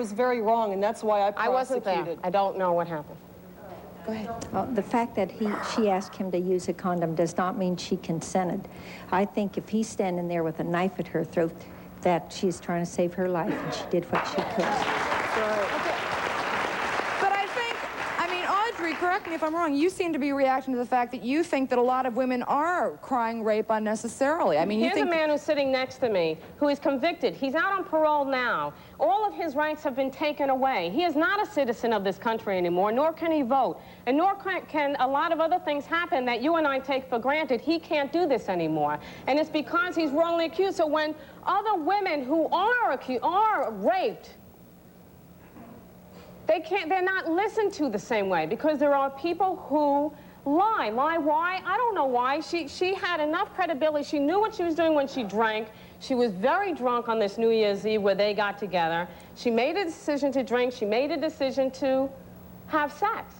was very wrong, and that's why I prosecuted. I wasn't there. I don't know what happened. Go ahead. Well, the fact that she asked him to use a condom does not mean she consented. I think if he's standing there with a knife at her throat, that she's trying to save her life, and she did what she could. Okay. But I think, I mean, Audrey, correct me if I'm wrong, you seem to be reacting to the fact that you think that a lot of women are crying rape unnecessarily. I mean, you Here's think... a man who's sitting next to me who is convicted. He's out on parole now. All of his rights have been taken away. He is not a citizen of this country anymore, nor can he vote. And nor can a lot of other things happen that you and I take for granted. He can't do this anymore. And it's because he's wrongly accused. So when other women who are raped, they're not listened to the same way, because there are people who lie. Lie why? I don't know why. She had enough credibility. She knew what she was doing when she drank. She was very drunk on this New Year's Eve where they got together. She made a decision to drink. She made a decision to have sex.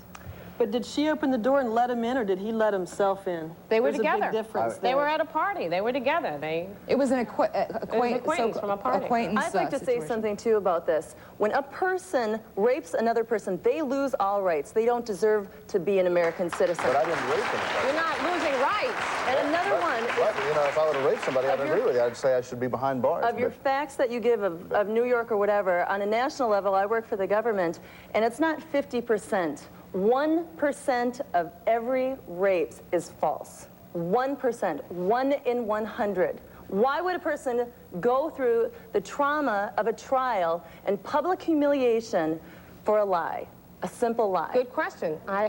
But did she open the door and let him in, or did he let himself in? They were There's together. A big difference They there. were at a party. They were together. It was an acquaintance from a party. Acquaintance I'd like to say something, too, about this. When a person rapes another person, they lose all rights. They don't deserve to be an American citizen. But I didn't rape anybody. You're not losing rights. And another one... But, you know, if I would have raped somebody, I'd agree with you. I'd say I should be behind bars. Of your facts that you give of New York or whatever, on a national level, I work for the government, and it's not 50%. 1% of every rape is false. 1%. 1 in 100. Why would a person go through the trauma of a trial and public humiliation for a lie? A simple lie. Good question. I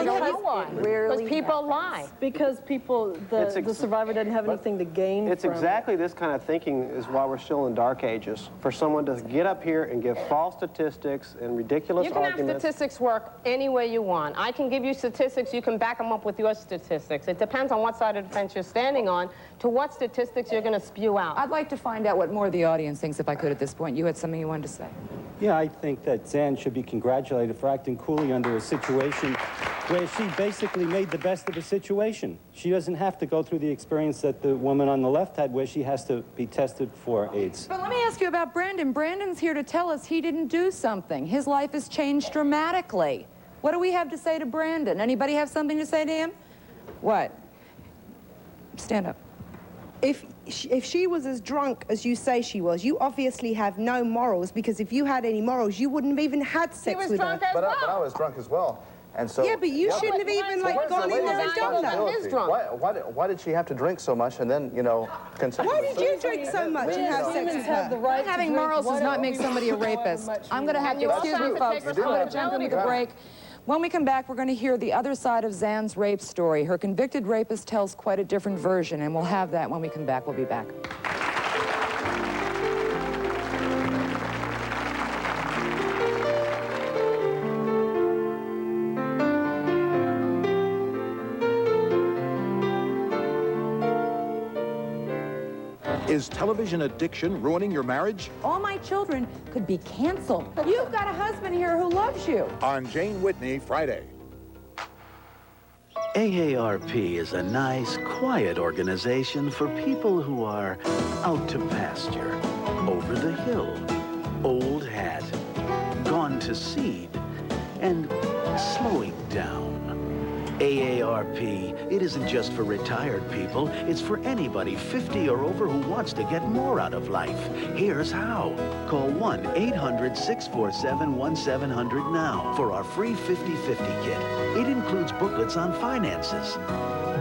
don't know why. Because people lie. Because people, the survivor doesn't have anything to gain It's from exactly this kind of thinking is why we're still in dark ages. For someone to get up here and give false statistics and ridiculous You can arguments. have statistics work any way you want. I can give you statistics. You can back them up with your statistics. It depends on what side of the fence you're standing on to what statistics you're going to spew out. I'd like to find out what more of the audience thinks, if I could, at this point. You had something you wanted to say. Yeah, I think that Zan should be congratulated for acting coolly under a situation where she basically made the best of a situation. She doesn't have to go through the experience that the woman on the left had, where she has to be tested for AIDS. But let me ask you about Brandon. Brandon's here to tell us he didn't do something. His life has changed dramatically. What do we have to say to Brandon? Anybody have something to say to him? What? Stand up. If she was as drunk as you say she was, you obviously have no morals, because if you had any morals, you wouldn't have even had sex with her. He was drunk as well. But I was drunk as well. And so, yeah, but you shouldn't have even gone in there and done that. Why did she have to drink so much and then, you know, consent? Why did you drink so much and have sex with her? Having morals does not make somebody a rapist. I'm going to have to, excuse me, folks, I'm going to jump into the break. When we come back, we're going to hear the other side of Zan's rape story. Her convicted rapist tells quite a different version, and we'll have that when we come back. We'll be back. Is television addiction ruining your marriage? All my children could be canceled. You've got a husband here who loves you. On Jane Whitney, Friday. AARP is a nice, quiet organization for people who are out to pasture, over the hill, old hat, gone to seed, and slowing down. AARP, it isn't just for retired people, it's for anybody 50 or over who wants to get more out of life. Here's how. Call 1-800-647-1700 now for our free 50-50 kit. It includes booklets on finances,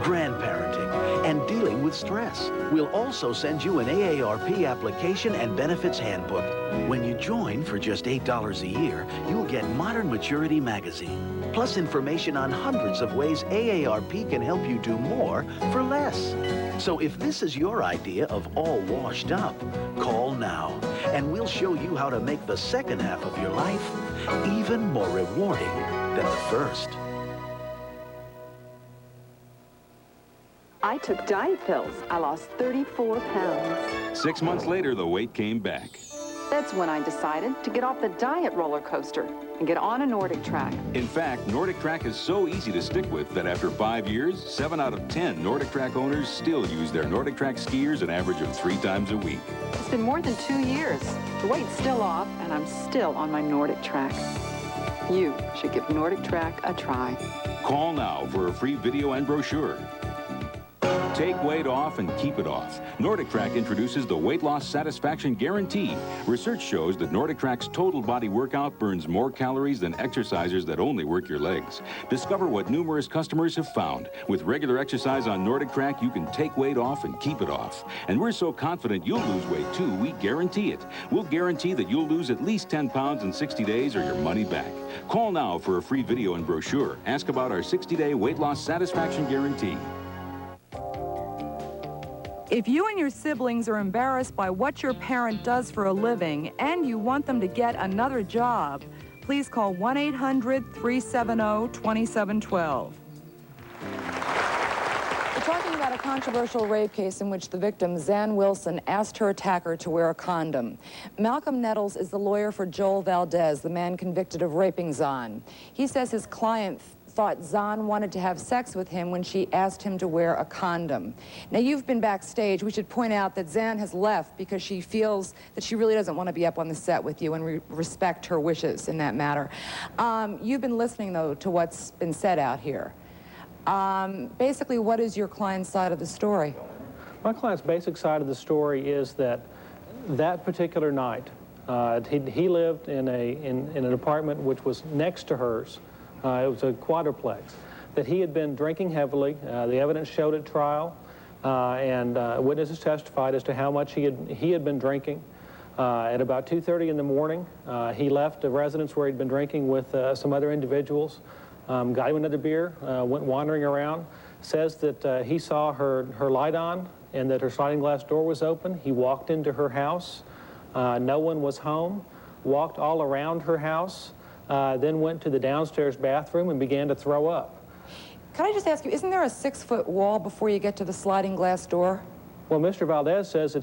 grandparenting, and dealing with stress. We'll also send you an AARP application and benefits handbook. When you join for just $8 a year, you'll get Modern Maturity magazine, plus information on hundreds of ways AARP can help you do more for less. So if this is your idea of all washed up, call now, and we'll show you how to make the second half of your life even more rewarding than the first. I took diet pills. I lost 34 pounds. 6 months later, the weight came back. That's when I decided to get off the diet roller coaster and get on a Nordic track. In fact, Nordic Track is so easy to stick with that after 5 years, 7 out of 10 Nordic Track owners still use their Nordic Track skiers an average of 3 times a week. It's been more than 2 years. The weight's still off, and I'm still on my Nordic Track. You should give Nordic Track a try. Call now for a free video and brochure. Take weight off and keep it off. Nordic Track introduces the Weight Loss Satisfaction Guarantee. Research shows that Nordic Track's total body workout burns more calories than exercisers that only work your legs. Discover what numerous customers have found. With regular exercise on Nordic Track, you can take weight off and keep it off. And we're so confident you'll lose weight too, we guarantee it. We'll guarantee that you'll lose at least 10 pounds in 60 days or your money back. Call now for a free video and brochure. Ask about our 60-day Weight Loss Satisfaction Guarantee. If you and your siblings are embarrassed by what your parent does for a living and you want them to get another job, please call 1-800-370-2712. We're talking about a controversial rape case in which the victim, Zan Wilson, asked her attacker to wear a condom. Malcolm Nettles is the lawyer for Joel Valdez, the man convicted of raping Zan. He says his client thought Zan wanted to have sex with him when she asked him to wear a condom. Now, you've been backstage. We should point out that Zan has left because she feels that she really doesn't want to be up on the set with you, and we respect her wishes in that matter. You've been listening, though, to what's been said out here. Basically, what is your client's side of the story? My client's basic side of the story is that that particular night, he lived in an apartment which was next to hers. It was a quadruplex. That he had been drinking heavily. The evidence showed at trial, and witnesses testified as to how much he had been drinking. At about 2:30 in the morning, he left a residence where he'd been drinking with some other individuals, got him another beer, went wandering around, says that he saw her light on and that her sliding glass door was open. He walked into her house. No one was home, walked all around her house, then went to the downstairs bathroom and began to throw up. Can I just ask you, isn't there a 6-foot wall before you get to the sliding glass door? Well, Mr. Valdez says that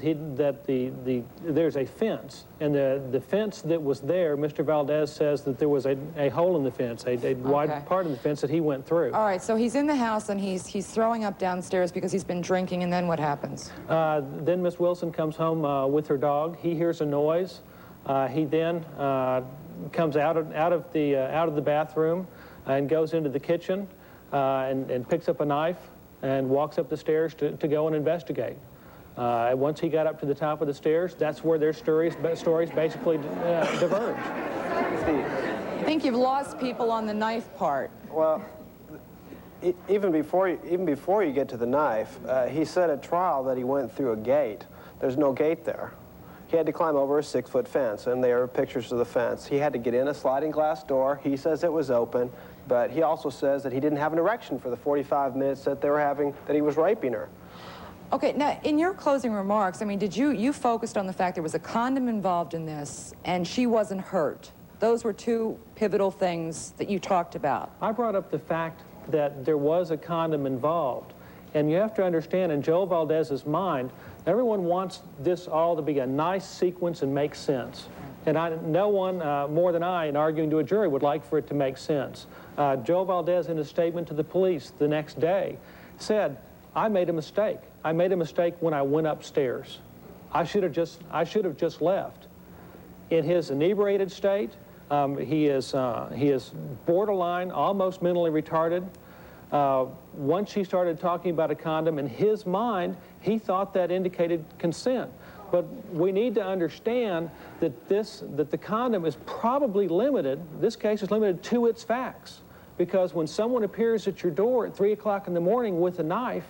there's a fence, and the fence that was there, Mr. Valdez says that there was a hole in the fence, a wide part of the fence that he went through. All right, so he's in the house and he's throwing up downstairs because he's been drinking, and then what happens? Then Miss Wilson comes home with her dog. He hears a noise. He then comes out of the bathroom and goes into the kitchen and picks up a knife and walks up the stairs to go and investigate. Once he got up to the top of the stairs, that's where their stories basically diverge. I think you've lost people on the knife part. Well, even before you get to the knife, he said at trial that he went through a gate. There's no gate there. He had to climb over a 6-foot fence, and there are pictures of the fence. He had to get in a sliding glass door. He says it was open, but he also says that he didn't have an erection for the 45 minutes that they were having, that he was raping her. Okay, now, in your closing remarks, I mean, you focused on the fact there was a condom involved in this, and she wasn't hurt. Those were two pivotal things that you talked about. I brought up the fact that there was a condom involved, and you have to understand, in Joel Valdez's mind, everyone wants this all to be a nice sequence and make sense. And no one more than I, in arguing to a jury, would like for it to make sense. Joel Valdez, in his statement to the police the next day, said, "I made a mistake. I made a mistake when I went upstairs. I should have just left." In his inebriated state, he is borderline, almost mentally retarded. Once she started talking about a condom, in his mind, he thought that indicated consent. But we need to understand that the condom is probably limited, this case is limited to its facts. Because when someone appears at your door at 3 o'clock in the morning with a knife,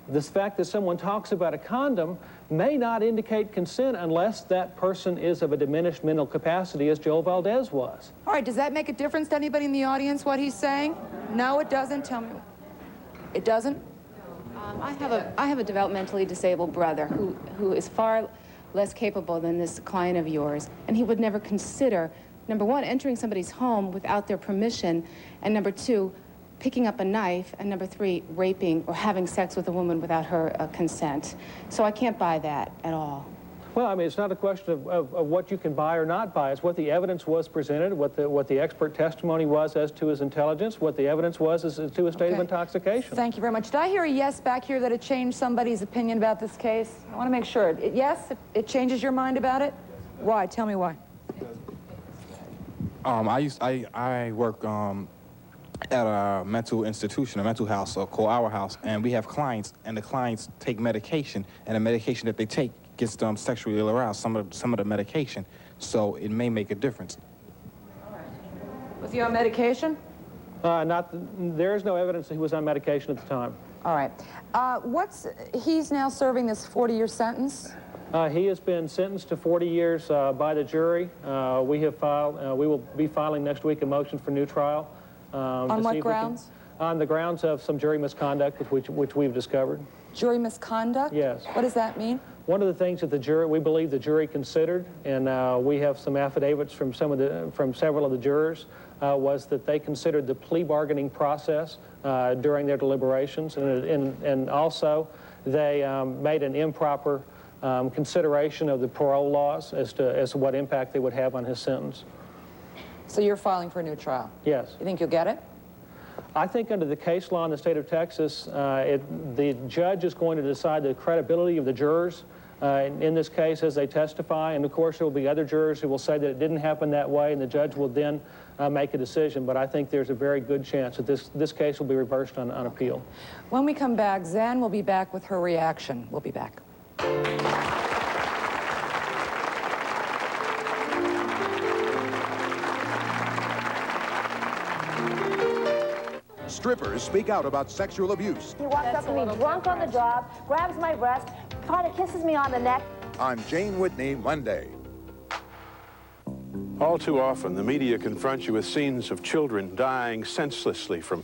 the fact that someone talks about a condom may not indicate consent unless that person is of a diminished mental capacity, as Joel Valdez was. All right, does that make a difference to anybody in the audience, what he's saying? No, it doesn't? Tell me. It doesn't? I have a developmentally disabled brother who is far less capable than this client of yours, and he would never consider, number one, entering somebody's home without their permission, and number two, picking up a knife, and number three, raping or having sex with a woman without her consent. So I can't buy that at all. Well, I mean, it's not a question of what you can buy or not buy. It's what the evidence was presented, what the expert testimony was as to his intelligence, what the evidence was as to his state of intoxication. Thank you very much. Did I hear a yes back here that it changed somebody's opinion about this case? I want to make sure. Yes, it changes your mind about it? Why? Tell me why. I work at a mental institution, a mental house called Our House, and we have clients, and the clients take medication, and the medication that they take gets them sexually aroused, some of the medication, so it may make a difference. Was he on medication? There is no evidence that he was on medication at the time. All right. He's now serving this 40-year sentence? He has been sentenced to 40 years by the jury. We will be filing next week a motion for new trial. On what grounds? On the grounds of some jury misconduct, which we've discovered. Jury misconduct? Yes. What does that mean? One of the things that we believe the jury considered, and we have some affidavits from several of the jurors, was that they considered the plea bargaining process during their deliberations, and also they made an improper consideration of the parole laws as to what impact they would have on his sentence. So you're filing for a new trial? Yes. You think you'll get it? I think under the case law in the state of Texas, the judge is going to decide the credibility of the jurors in this case as they testify, and of course there will be other jurors who will say that it didn't happen that way, and the judge will then make a decision. But I think there's a very good chance that this case will be reversed on appeal. When we come back, Zan will be back with her reaction. We'll be back. Strippers speak out about sexual abuse. He walks up to me drunk on the job, grabs my breast, kind of kisses me on the neck. On Jane Whitney, Monday. All too often, the media confronts you with scenes of children dying senselessly from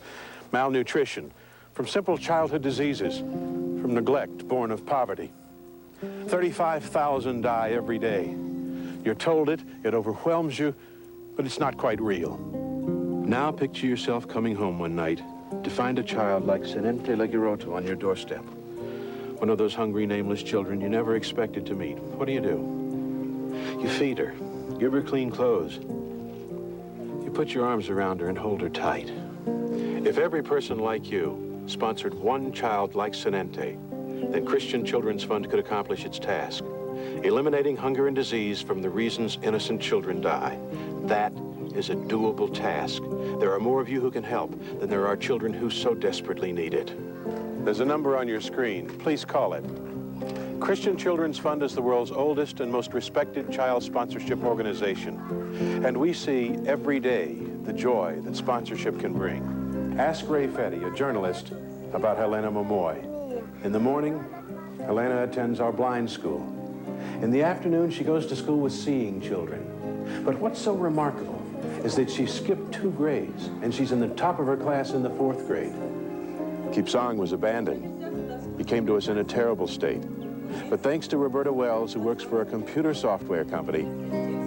malnutrition, from simple childhood diseases, from neglect born of poverty. 35,000 die every day. You're told it overwhelms you, but it's not quite real. Now picture yourself coming home one night to find a child like Senente Legiroto on your doorstep. One of those hungry, nameless children you never expected to meet. What do? You feed her, give her clean clothes. You put your arms around her and hold her tight. If every person like you sponsored one child like Senente, then Christian Children's Fund could accomplish its task, eliminating hunger and disease from the reasons innocent children die. That is a doable task. There are more of you who can help than there are children who so desperately need it. There's a number on your screen. Please call it. Christian Children's Fund is the world's oldest and most respected child sponsorship organization. And we see every day the joy that sponsorship can bring. Ask Ray Fetty, a journalist, about Helena Momoy. In the morning, Helena attends our blind school. In the afternoon, she goes to school with seeing children. But what's so remarkable is that she skipped 2 grades, and she's in the top of her class in the 4th grade. Kipsang was abandoned. He came to us in a terrible state. But thanks to Roberta Wells, who works for a computer software company,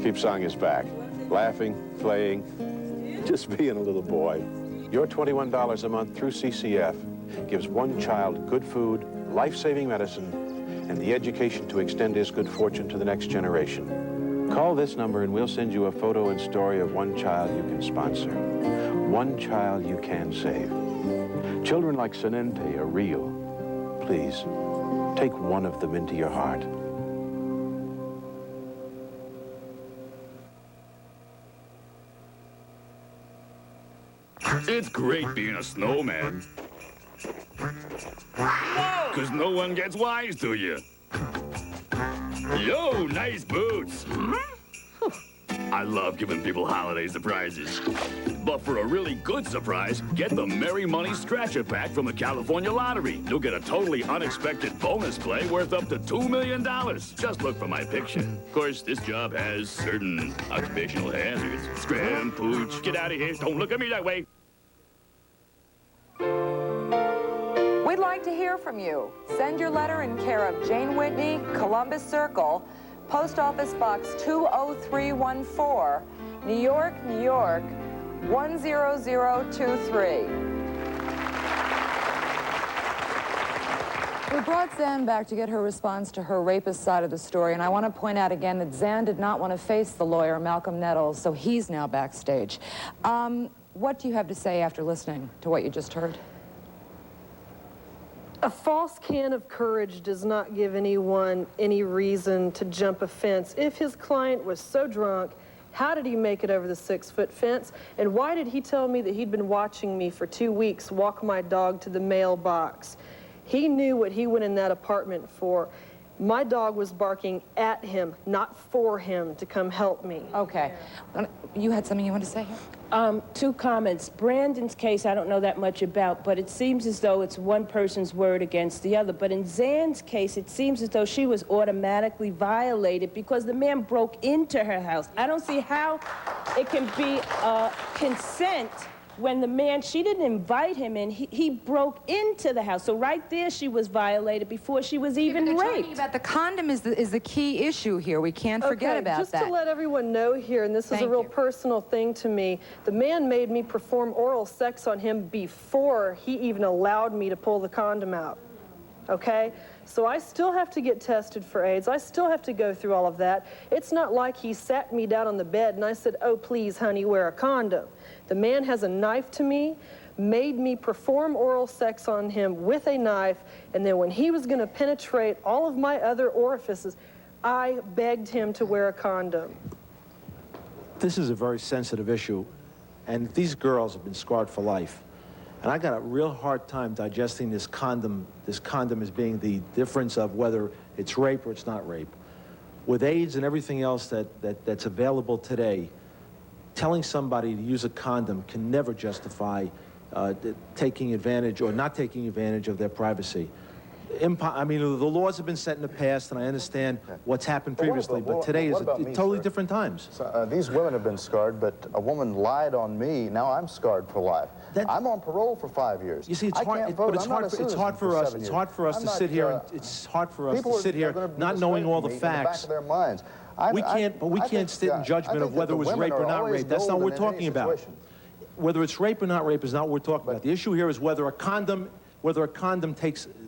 Kipsang is back, laughing, playing, just being a little boy. Your $21 a month through CCF gives one child good food, life-saving medicine, and the education to extend his good fortune to the next generation. Call this number and we'll send you a photo and story of one child you can sponsor. One child you can save. Children like Senente are real. Please, take one of them into your heart. It's great being a snowman. Because no one gets wise to you. Yo, nice boots. I love giving people holiday surprises. But for a really good surprise, get the Merry Money Scratcher Pack from the California Lottery. You'll get a totally unexpected bonus play worth up to $2 million. Just look for my picture. Of course, this job has certain occupational hazards. Scram, pooch, get out of here. Don't look at me that way. We'd like to hear from you. Send your letter in care of Jane Whitney, Columbus Circle, Post Office Box 20314, New York, New York, 10023. We brought Zan back to get her response to her rapist side of the story, and I want to point out again that Zan did not want to face the lawyer, Malcolm Nettles, so he's now backstage. What do you have to say after listening to what you just heard? A false can of courage does not give anyone any reason to jump a fence. If his client was so drunk, how did he make it over the 6-foot fence? And why did he tell me that he'd been watching me for 2 weeks walk my dog to the mailbox? He knew what he went in that apartment for. My dog was barking at him, not for him to come help me. Okay. You had something you wanted to say here? 2 comments. Brandon's case, I don't know that much about, but it seems as though it's one person's word against the other. But in Zan's case, it seems as though she was automatically violated because the man broke into her house. I don't see how it can be consent when the man, she didn't invite him in, he broke into the house. So right there, she was violated before she was even raped. Talking about the condom is the key issue here. We can't forget about just that. Just to let everyone know here, and this is a real personal thing to me, the man made me perform oral sex on him before he even allowed me to pull the condom out. Okay? So I still have to get tested for AIDS. I still have to go through all of that. It's not like he sat me down on the bed and I said, oh, please, honey, wear a condom. The man has a knife to me, made me perform oral sex on him with a knife, and then when he was going to penetrate all of my other orifices, I begged him to wear a condom. This is a very sensitive issue, and these girls have been scarred for life. And I got a real hard time digesting this condom as being the difference of whether it's rape or it's not rape. With AIDS and everything else that's available today, telling somebody to use a condom can never justify taking advantage or not taking advantage of their privacy. I mean, the laws have been set in the past, and I understand what's happened previously, but today is totally different times. So, these women have been scarred, but a woman lied on me. Now I'm scarred for life. I'm on parole for 5 years. You see, it's hard for us to sit here not knowing all the facts. We can't sit in judgment of whether it was rape or not rape. That's not what we're talking about. Whether it's rape or not rape is not what we're talking about. The issue here is whether a condom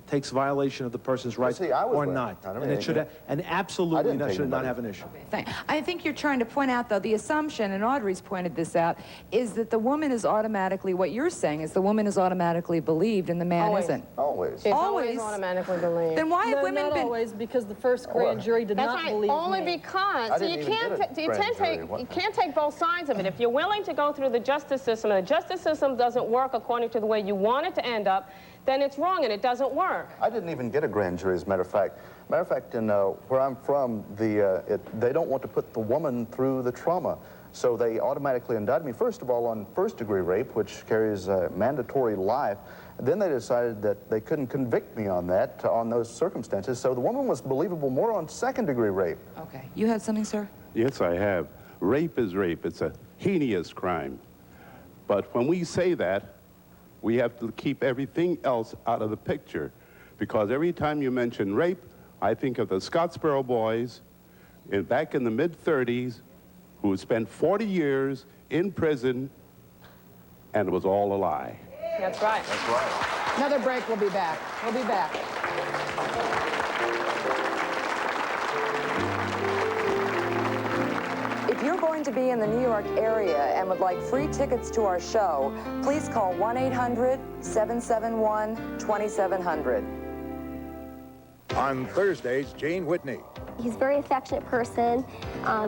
takes violation of the person's rights or not. And it should, and absolutely that should not have an issue. I think you're trying to point out, though, the assumption, and Audrey's pointed this out, is that the woman is automatically, what you're saying is the woman is automatically believed and the man isn't. Always. It's always automatically believed. Then why have women been... always, because the first grand jury did not believe me. Only because. So you can't take both sides of it. If you're willing to go through the justice system, and the justice system doesn't work according to the way you want it to end up, then it's wrong and it doesn't work. I didn't even get a grand jury, as a matter of fact. In where I'm from, they don't want to put the woman through the trauma. So they automatically indicted me, first of all, on first-degree rape, which carries mandatory life. Then they decided that they couldn't convict me on that, on those circumstances. So the woman was believable more on second-degree rape. Okay. You have something, sir? Yes, I have. Rape is rape. It's a heinous crime. But when we say that, we have to keep everything else out of the picture, because every time you mention rape, I think of the Scottsboro boys back in the mid-30s who spent 40 years in prison, and it was all a lie. That's right. That's right. Another break, we'll be back. We'll be back. If you're going to be in the New York area and would like free tickets to our show, please call 1-800-771-2700. On Thursdays, Jane Whitney. He's a very affectionate person.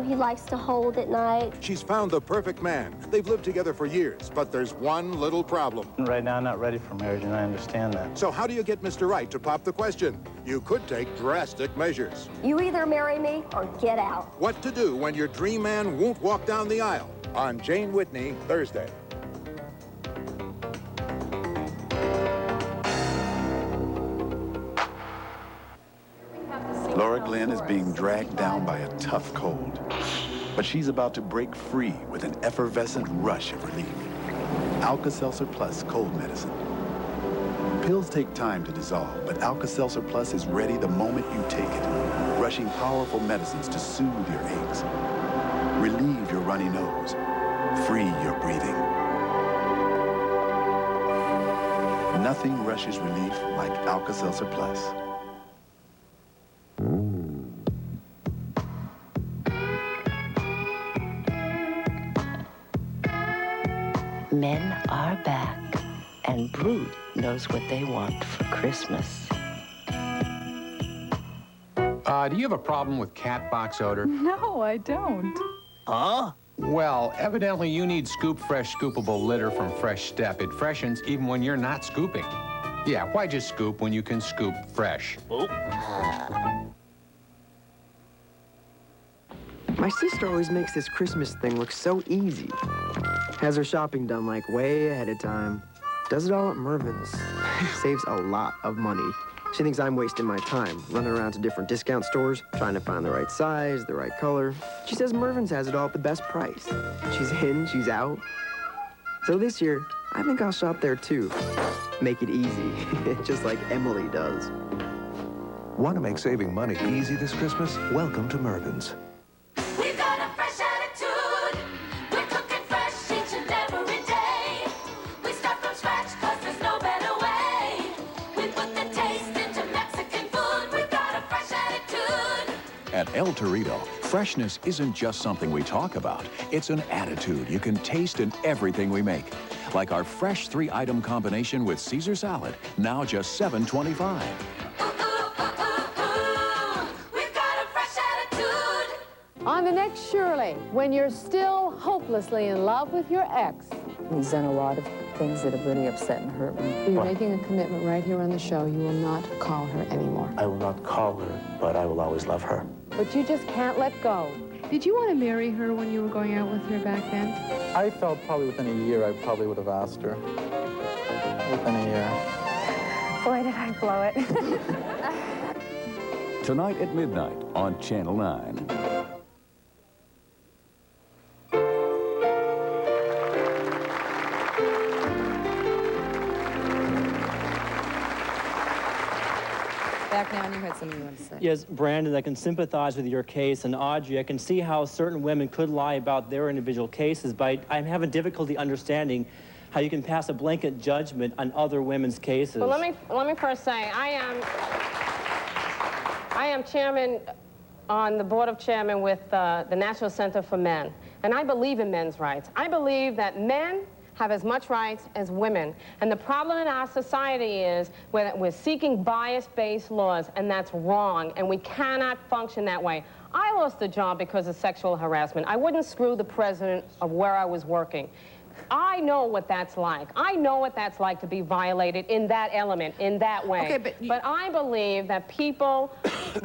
He likes to hold at night. She's found the perfect man. They've lived together for years, but there's one little problem. Right now, I'm not ready for marriage, and I understand that. So how do you get Mr. Right to pop the question? You could take drastic measures. You either marry me or get out. What to do when your dream man won't walk down the aisle? On Jane Whitney, Thursday. Laura Glenn is being dragged down by a tough cold, but she's about to break free with an effervescent rush of relief. Alka-Seltzer Plus cold medicine. Pills take time to dissolve, but Alka-Seltzer Plus is ready the moment you take it, rushing powerful medicines to soothe your aches, relieve your runny nose, free your breathing. Nothing rushes relief like Alka-Seltzer Plus. Men are back, and Brood knows what they want for Christmas. Do you have a problem with cat box odor? No, I don't. Huh? Well, evidently you need Scoop Fresh Scoopable Litter from Fresh Step. It freshens even when you're not scooping. Yeah, why just scoop when you can scoop fresh? My sister always makes this Christmas thing look so easy. Has her shopping done like way ahead of time. Does it all at Mervyn's. Saves a lot of money. She thinks I'm wasting my time, running around to different discount stores, trying to find the right size, the right color. She says Mervyn's has it all at the best price. She's in, she's out. So this year, I think I'll shop there too. Make it easy, just like Emily does. Want to make saving money easy this Christmas? Welcome to Mervyn's. We've got a fresh attitude. We're cooking fresh each and every day. We start from scratch 'cause there's no better way. We put the taste into Mexican food. We've got a fresh attitude. At El Torito, freshness isn't just something we talk about. It's an attitude you can taste in everything we make. Like our fresh 3-item combination with Caesar salad, now just $7.25. On the next Shirley, when you're still hopelessly in love with your ex. He's done a lot of things that have really upset and hurt me. You're making a commitment right here on the show. You will not call her anymore. I will not call her, but I will always love her. But you just can't let go. Did you want to marry her when you were going out with her back then? I felt probably within a year I probably would have asked her. Within a year. Boy, did I blow it. Tonight at midnight on Channel 9. Back now, and you had something you want to say. Yes, Brandon, I can sympathize with your case, and Audrey, I can see how certain women could lie about their individual cases, but I'm having difficulty understanding how you can pass a blanket judgment on other women's cases. Well, let me first say, I am chairman on the board of chairmen with the National Center for Men, and I believe in men's rights. I believe that men have as much rights as women. And the problem in our society is we're seeking bias-based laws, and that's wrong, and we cannot function that way. I lost a job because of sexual harassment. I wouldn't screw the president of where I was working. I know what that's like. I know what that's like to be violated in that element, in that way. Okay, but I believe that people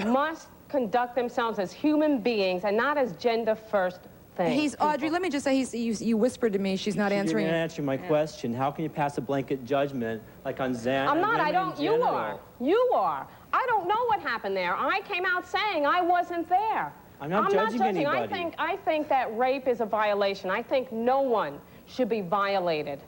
must conduct themselves as human beings and not as gender-first things. Audrey, let me just say, you whispered to me, she's not answering. You didn't answer my question. How can you pass a blanket judgment like on Zan? I'm not, I don't, you are. You are. I don't know what happened there. I came out saying I wasn't there. I'm not judging anybody. I think that rape is a violation. I think no one should be violated.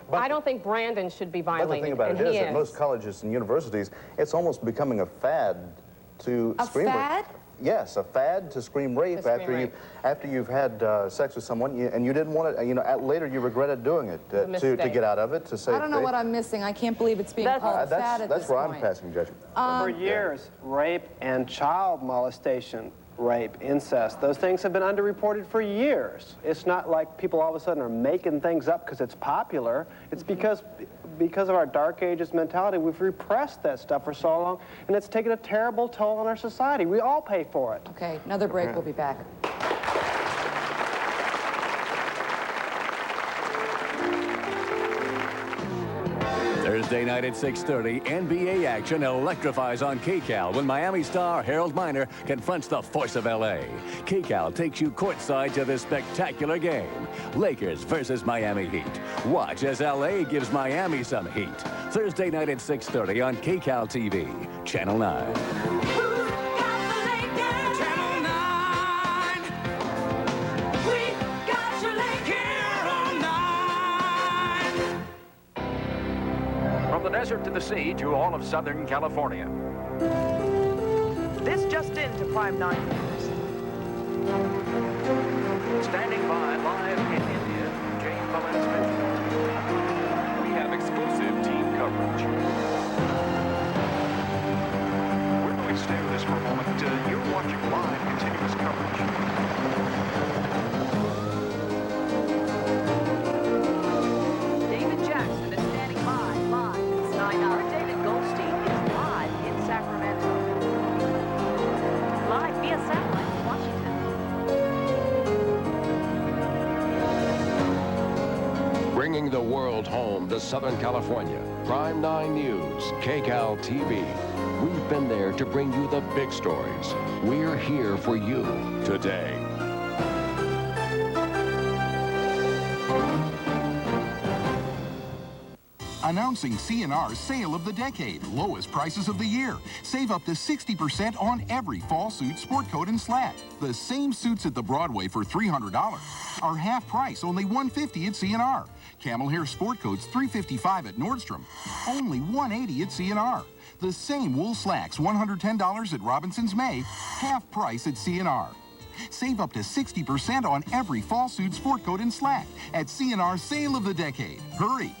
But I don't think Brandon should be violated. But the thing about it is that most colleges and universities, it's almost becoming a fad to scream rape. A fad? Yes, a fad to scream rape after you've had sex with someone and you didn't want it. You know, later you regretted doing it to get out of it, to save. I don't know what I'm missing. I can't believe it's being called fad at this point. That's where I'm passing judgment. For years, rape and child molestation, rape, incest, those things have been underreported for years. It's not like people all of a sudden are making things up because it's popular. It's because of our dark ages mentality, we've repressed that stuff for so long, and it's taken a terrible toll on our society. We all pay for it. Okay, another break. We'll be back. Thursday night at 6:30, NBA action electrifies on KCAL when Miami star Harold Miner confronts the force of LA. KCAL takes you courtside to this spectacular game. Lakers versus Miami Heat. Watch as LA gives Miami some heat. Thursday night at 6:30 on KCAL TV, Channel 9. From the desert to the sea to all of Southern California. This just into Prime 9 News. Standing by live in India, Jane Mullins Mitchell. We have exclusive team coverage. We're going to stay with us for a moment. You're watching live continuous coverage. Bringing the world home to Southern California. Prime 9 News, KCAL TV. We've been there to bring you the big stories. We're here for you today. Announcing C&R's Sale of the Decade, lowest prices of the year. Save up to 60% on every fall suit, sport coat, and slat. The same suits at the Broadway for $300 are half price, only $150 at C&R. Camel hair sport coats, $355 at Nordstrom, only $180 at C&R. The same wool slacks, $110 at Robinson's May, half price at C&R. Save up to 60% on every fall suit, sport coat, and slat at C&R's Sale of the Decade. Hurry!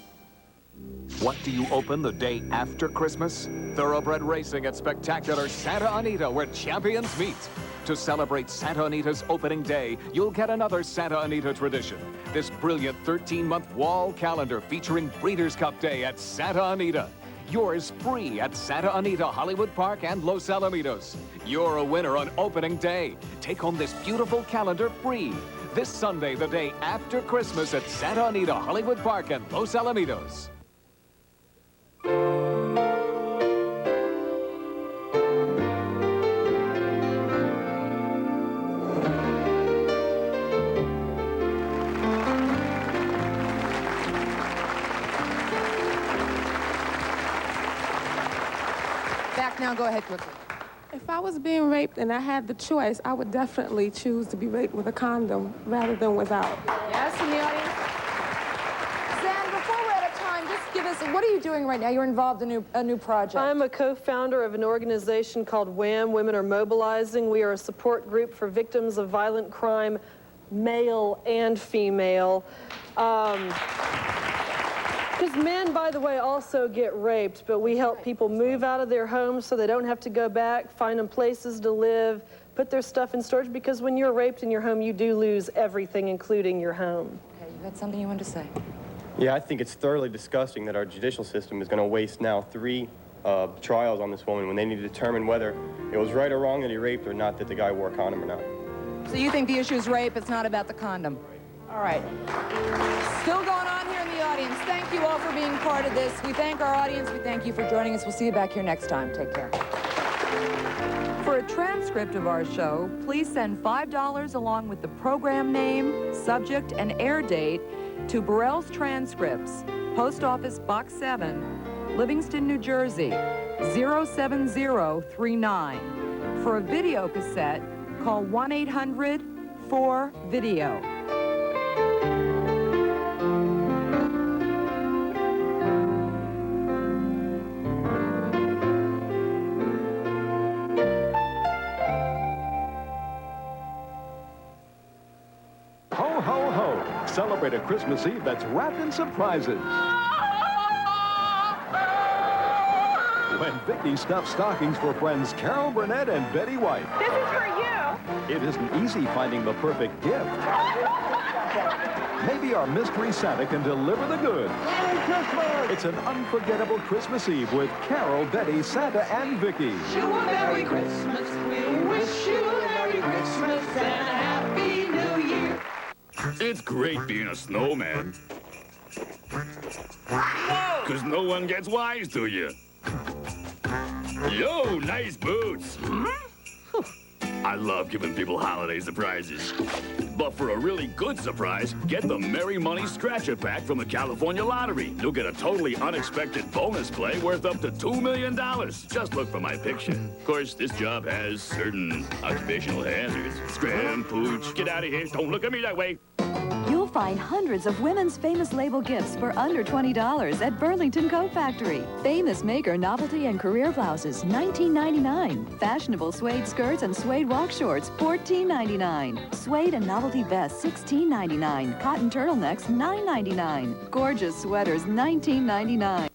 What do you open the day after Christmas? Thoroughbred racing at spectacular Santa Anita, where champions meet. To celebrate Santa Anita's opening day, you'll get another Santa Anita tradition. This brilliant 13-month wall calendar featuring Breeders' Cup Day at Santa Anita. Yours free at Santa Anita, Hollywood Park, and Los Alamitos. You're a winner on opening day. Take home this beautiful calendar free. This Sunday, the day after Christmas at Santa Anita, Hollywood Park, and Los Alamitos. Back now, go ahead quickly. If I was being raped and I had the choice, I would definitely choose to be raped with a condom rather than without. Yes, in the audience? Zan, before we're out of time, just give us, what are you doing right now? You're involved in a new project. I'm a co-founder of an organization called WHAM, Women Are Mobilizing. We are a support group for victims of violent crime, male and female. Because men, by the way, also get raped, but we help people move out of their homes so they don't have to go back, find them places to live, put their stuff in storage, because when you're raped in your home, you do lose everything, including your home. Okay, you got something you want to say? Yeah, I think it's thoroughly disgusting that our judicial system is going to waste now 3 trials on this woman when they need to determine whether it was right or wrong that he raped or not, that the guy wore a condom or not. So you think the issue is rape, it's not about the condom? All right. Still going on here in the audience. Thank you all for being part of this. We thank our audience. We thank you for joining us. We'll see you back here next time. Take care. For a transcript of our show, please send $5 along with the program name, subject, and air date to Burrell's Transcripts, Post Office Box 7, Livingston, New Jersey, 07039. For a video cassette, call 1-800-4-VIDEO. Ho, ho, ho. Celebrate a Christmas Eve that's wrapped in surprises. When Vicki stuffs stockings for friends Carol Burnett and Betty White. This is for you. It isn't easy finding the perfect gift. Maybe our mystery Santa can deliver the goods. Merry Christmas! It's an unforgettable Christmas Eve with Carol, Betty, Santa, and Vicki. Wish you a Merry Christmas. We wish you a Merry Christmas and a Happy New Year. It's great being a snowman. Because no one gets wise to you. Yo, nice boots. I love giving people holiday surprises. But for a really good surprise, get the Merry Money Scratcher Pack from the California Lottery. You'll get a totally unexpected bonus play worth up to $2 million. Just look for my picture. Of course, this job has certain occupational hazards. Scram, pooch, get out of here. Don't look at me that way. You'll find hundreds of women's famous label gifts for under $20 at Burlington Coat Factory. Famous maker novelty and career blouses, $19.99. Fashionable suede skirts and suede walk shorts, $14.99. Suede and novelty vests, $16.99. Cotton turtlenecks, $9.99. Gorgeous sweaters, $19.99.